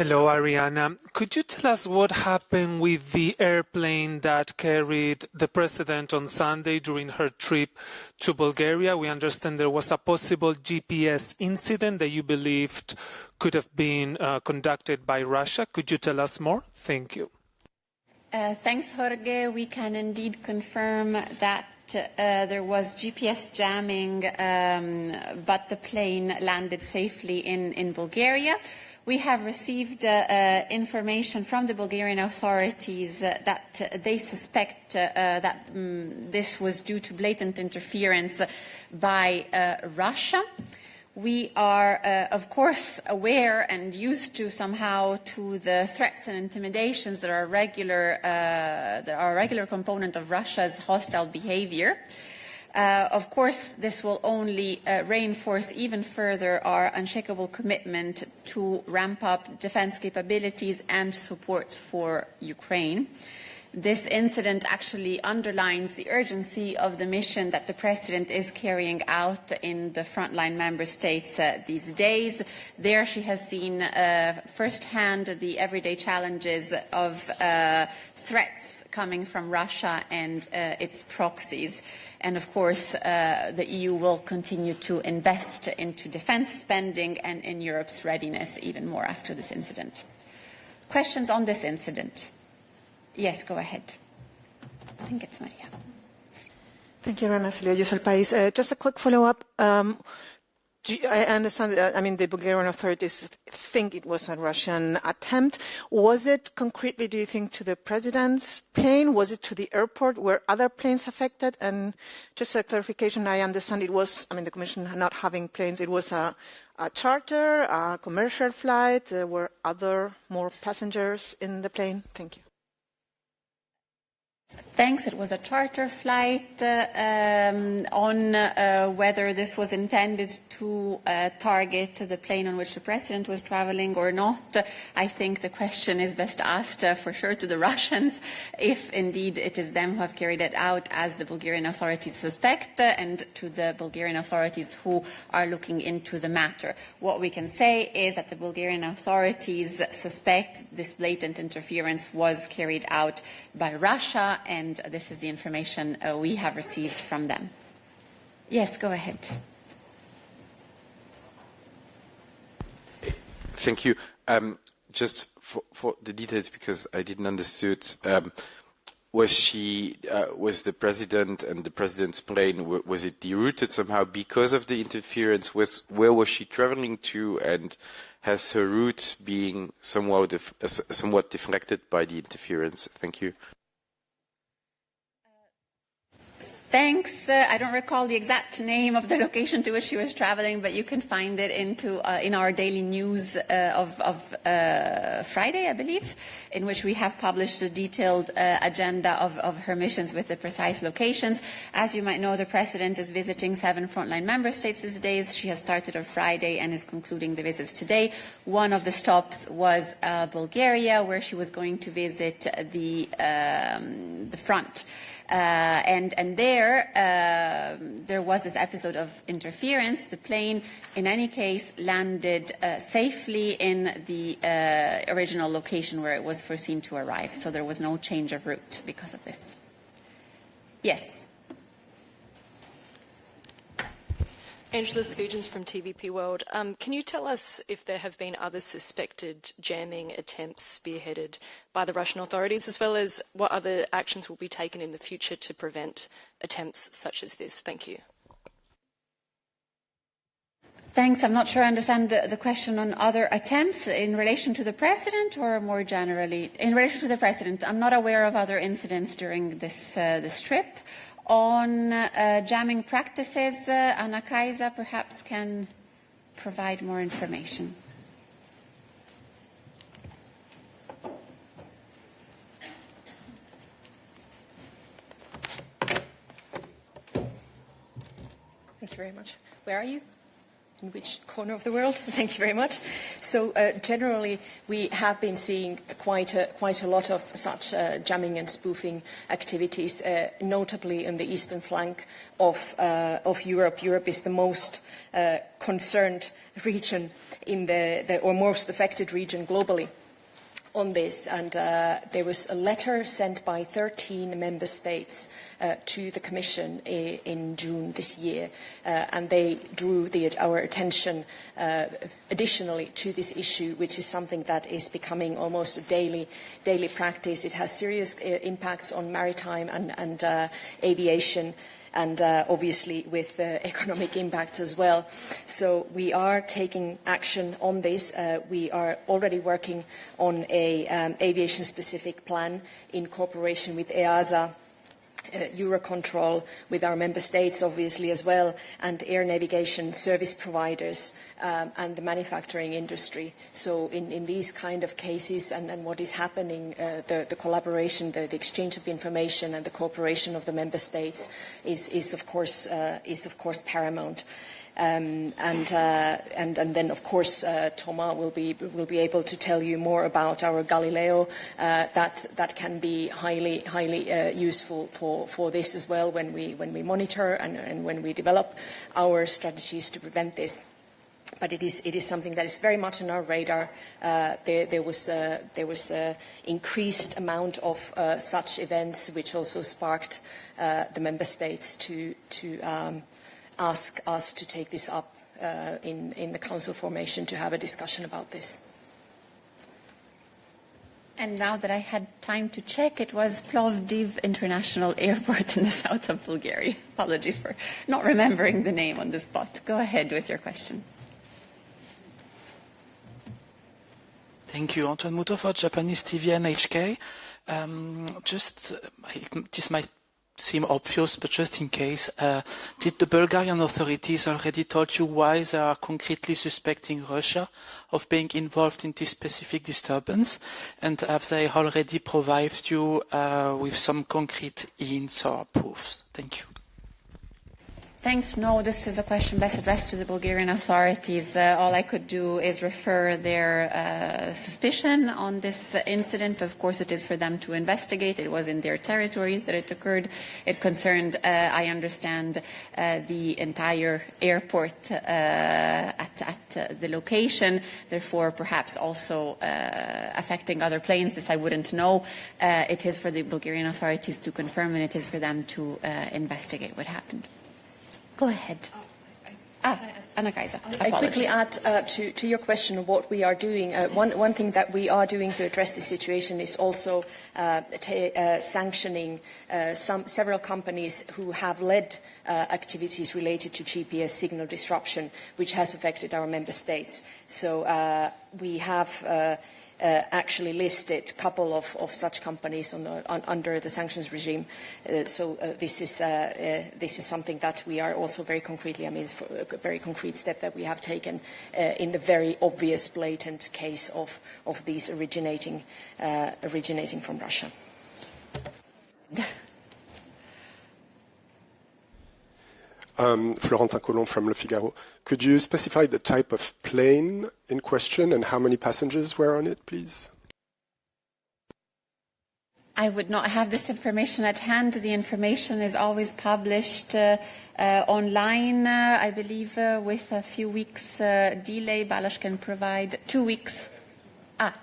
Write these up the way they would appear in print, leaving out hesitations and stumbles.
Hello, Ariana. Could you tell us what happened with the airplane that carried the president on Sunday during her trip to Bulgaria? We understand there was a possible GPS incident that you believed could have been conducted by Russia. Could you tell us more? Thank you. Thanks, Jorge. We can indeed confirm that there was GPS jamming, but the plane landed safely in Bulgaria. We have received information from the Bulgarian authorities that they suspect that this was due to blatant interference by Russia. We are, of course, aware and used to somehow to the threats and intimidations that are a regular component of Russia's hostile behavior. Of course, this will only reinforce even further our unshakable commitment to ramp up defense capabilities and support for Ukraine. This incident actually underlines the urgency of the mission that the President is carrying out in the frontline member states these days. There she has seen firsthand the everyday challenges of threats coming from Russia and its proxies. And of course, the EU will continue to invest into defense spending and in Europe's readiness even more after this incident. Questions on this incident? Yes, go ahead. I think it's Maria. Thank you, Rana Siliotis, El País. Just a quick follow-up. I understand that, the Bulgarian authorities think it was a Russian attempt. Was it concretely, do you think, to the president's plane? Was it to the airport? Were other planes affected? And just a clarification, I understand it was, the Commission not having planes, it was a charter, a commercial flight. Were other more passengers in the plane? Thank you. Thanks. It was a charter flight. On whether this was intended to target the plane on which the President was traveling or not, I think the question is best asked for sure to the Russians, if indeed it is them who have carried it out, as the Bulgarian authorities suspect, and to the Bulgarian authorities who are looking into the matter. What we can say is that the Bulgarian authorities suspect this blatant interference was carried out by Russia, and this is the information we have received from them. Yes, go ahead. Thank you. Just for the details, because I didn't understood, was the President and the President's plane, was it derouted somehow because of the interference? Where was she traveling to, and has her route being somewhat deflected by the interference? Thank you. Thanks. I don't recall the exact name of the location to which she was traveling, but you can find it in our daily news of Friday, I believe, in which we have published a detailed agenda of her missions with the precise locations. As you might know, the President is visiting 7 frontline member states these days. She has started on Friday and is concluding the visits today. One of the stops was Bulgaria, where she was going to visit the front. And there was this episode of interference. The plane, in any case, landed safely in the original location where it was foreseen to arrive. So there was no change of route because of this. Yes. Angela Scoogens from TVP World. Can you tell us if there have been other suspected jamming attempts spearheaded by the Russian authorities, as well as what other actions will be taken in the future to prevent attempts such as this? Thank you. Thanks. I'm not sure I understand the question on other attempts in relation to the President or more generally. In relation to the President, I'm not aware of other incidents during this trip. On jamming practices, Anna Kaisa perhaps can provide more information. Thank you very much. Where are you? in which corner of the world? Thank you very much. So generally, we have been seeing quite a lot of such jamming and spoofing activities, notably in the eastern flank of Europe. Europe is the most concerned region in or most affected region globally on this, and there was a letter sent by 13 member states to the Commission in June this year, and they drew our attention additionally to this issue, which is something that is becoming almost a daily practice. It has serious impacts on maritime and aviation, and obviously with economic impacts as well. So we are taking action on this. We are already working on an aviation-specific plan in cooperation with EASA, Eurocontrol, with our member states obviously as well, and air navigation service providers and the manufacturing industry. So in these kind of cases and what is happening, the collaboration, the exchange of information and the cooperation of the member states is of course paramount. And then, of course, Thomas will be able to tell you more about our Galileo. That can be highly useful for this as well when we monitor and when we develop our strategies to prevent this. But it is something that is very much on our radar. There was a increased amount of such events, which also sparked the member states to ask us to take this up in the council formation to have a discussion about this. And now that I had time to check, it was Plovdiv International Airport in the south of Bulgaria. Apologies for not remembering the name on the spot. Go ahead with your question. Thank you. Antoine Muto for Japanese TV and HK. This might seem obvious, but just in case, did the Bulgarian authorities already told you why they are concretely suspecting Russia of being involved in this specific disturbance? And have they already provided you with some concrete hints or proofs? Thank you. Thanks. No, this is a question best addressed to the Bulgarian authorities. All I could do is refer their suspicion on this incident. Of course, it is for them to investigate. It was in their territory that it occurred. It concerned, I understand, the entire airport at the location, therefore perhaps also affecting other planes. This I wouldn't know. It is for the Bulgarian authorities to confirm, and it is for them to investigate what happened. Go ahead. Anna-Kaisa. I quickly add to your question of what we are doing. One thing that we are doing to address the situation is also sanctioning several companies who have led activities related to GPS signal disruption, which has affected our member states. So we have actually listed a couple of such companies under the sanctions regime. So this is something that we are also very concretely, it's a very concrete step that we have taken in the very obvious, blatant case of these originating from Russia. Florentin Colomb from Le Figaro. Could you specify the type of plane in question and how many passengers were on it, please? I would not have this information at hand. The information is always published online, I believe, with a few weeks delay. Balázs can provide 2 weeks.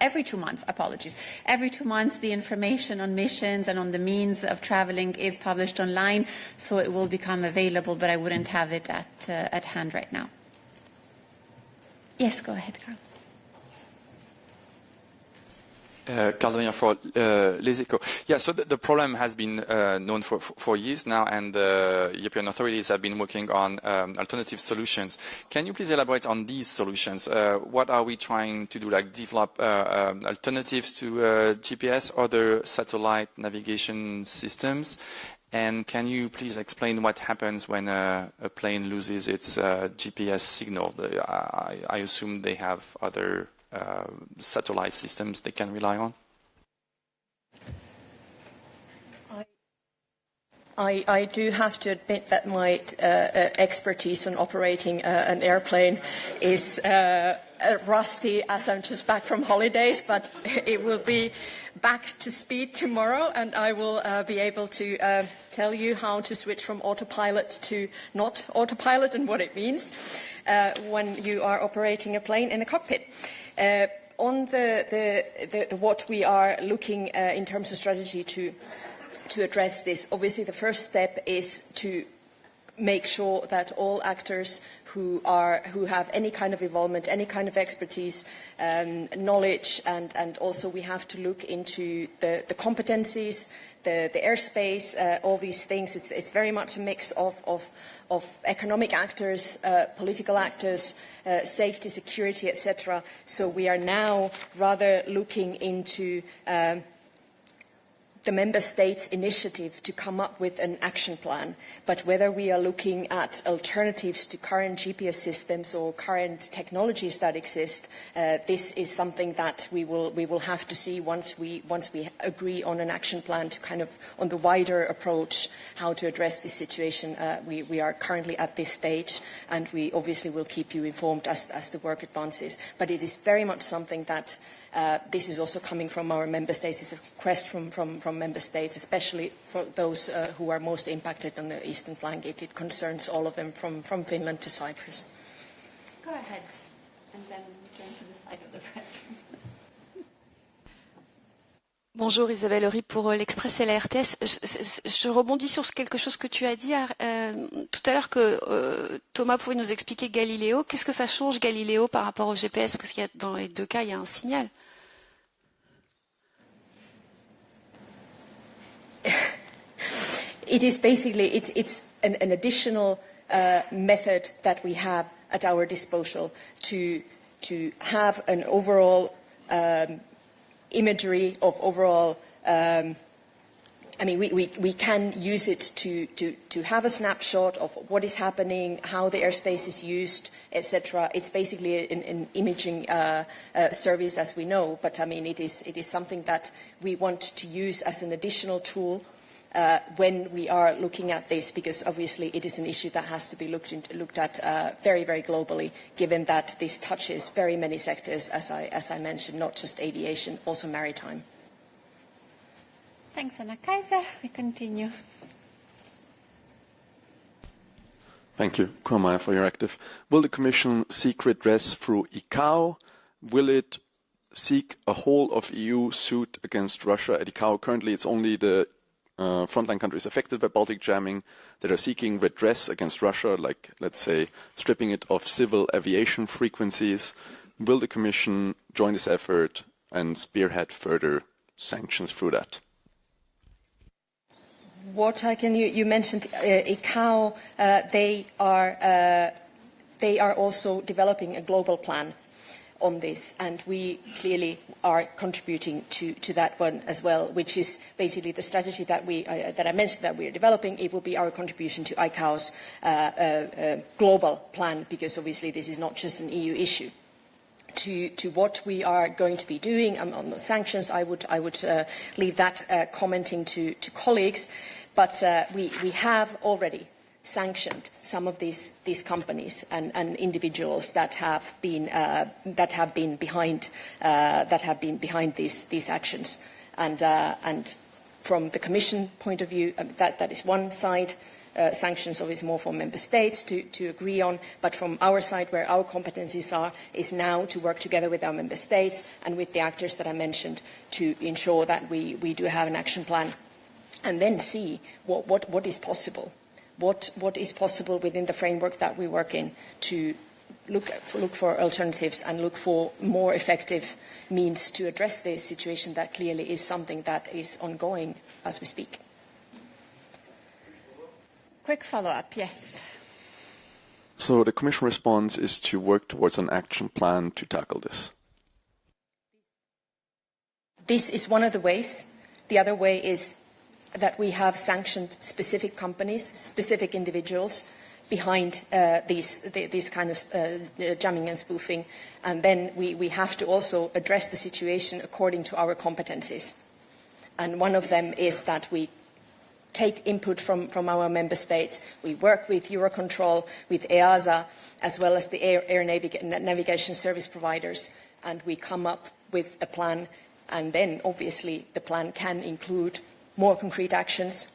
Every 2 months, apologies. Every 2 months, the information on missions and on the means of traveling is published online, so it will become available, but I wouldn't have it at hand right now. Yes, go ahead, Carl. Carl for Les Echos. Yeah, so the problem has been known for years now, and the European authorities have been working on alternative solutions. Can you please elaborate on these solutions? What are we trying to do, like develop alternatives to GPS, other satellite navigation systems? And can you please explain what happens when a plane loses its GPS signal? I assume they have other satellite systems they can rely on? I do have to admit that my expertise on operating an airplane is rusty, as I'm just back from holidays, but it will be back to speed tomorrow, and I will be able to tell you how to switch from autopilot to not autopilot and what it means when you are operating a plane in the cockpit. On what we are looking in terms of strategy to address this, obviously the first step is to make sure that all actors who have any kind of involvement, any kind of expertise, knowledge, and also we have to look into the competencies, the airspace, all these things. It's very much a mix of economic actors, political actors, safety, security, etc. So we are now rather looking into the member states' initiative to come up with an action plan, but whether we are looking at alternatives to current GPS systems or current technologies that exist, this is something that we will have to see once we agree on an action plan to kind of on the wider approach how to address this situation. We are currently at this stage, and we obviously will keep you informed as the work advances. But it is very much something that this is also coming from our member states. It's a request from member states, especially for those who are most impacted on the eastern flank. It concerns all of them from Finland to Cyprus. Go ahead, and then turn to the side of the press. Bonjour Isabelle Horry pour l'Express et la RTS. Je rebondis sur quelque chose que tu as dit tout à l'heure que Thomas pouvait nous expliquer Galileo. Qu'est-ce que ça change Galileo par rapport au GPS? Parce qu'il y a, dans les deux cas, il y a un signal. It is basically, it's an additional method that we have at our disposal to have an overall imagery of overall, I mean, we can use it to have a snapshot of what is happening, how the airspace is used, etc. It's basically an imaging service, as we know, but I mean, it is something that we want to use as an additional tool when we are looking at this, because obviously it is an issue that has to be looked at very, very globally, given that this touches very many sectors, as I mentioned, not just aviation, also maritime. Thanks, Anna-Kaisa. We continue. Thank you, Kormaya, for your active. Will the Commission seek redress through ICAO? Will it seek a whole of EU suit against Russia at ICAO? Currently, it's only the frontline countries affected by Baltic jamming that are seeking redress against Russia, like, let's say, stripping it of civil aviation frequencies. Will the Commission join this effort and spearhead further sanctions through that? What I can, you mentioned ICAO, they are also developing a global plan on this, and we clearly are contributing to that one as well, which is basically the strategy that I mentioned that we are developing. It will be our contribution to ICAO's global plan, because obviously this is not just an EU issue. To what we are going to be doing on the sanctions, I would leave that commenting to colleagues, but we have already sanctioned some of these companies and individuals that have been behind these actions, and from the Commission point of view, that is one side. Sanctions obviously more for member states to agree on, but from our side, where our competencies are, is now to work together with our member states and with the actors that I mentioned to ensure that we do have an action plan, and then see what is possible. What is possible within the framework that we work in to look for alternatives and look for more effective means to address this situation that clearly is something that is ongoing as we speak. Quick follow-up, yes. So the Commission response is to work towards an action plan to tackle this. This is one of the ways. The other way is that we have sanctioned specific companies, specific individuals behind these kind of jamming and spoofing, and then we have to also address the situation according to our competencies. And one of them is that we take input from our member states. We work with Eurocontrol, with EASA, as well as the air navigation service providers, and we come up with a plan. And then, obviously, the plan can include more concrete actions,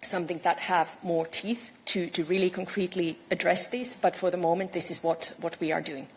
something that have more teeth to really concretely address this. But for the moment, this is what we are doing.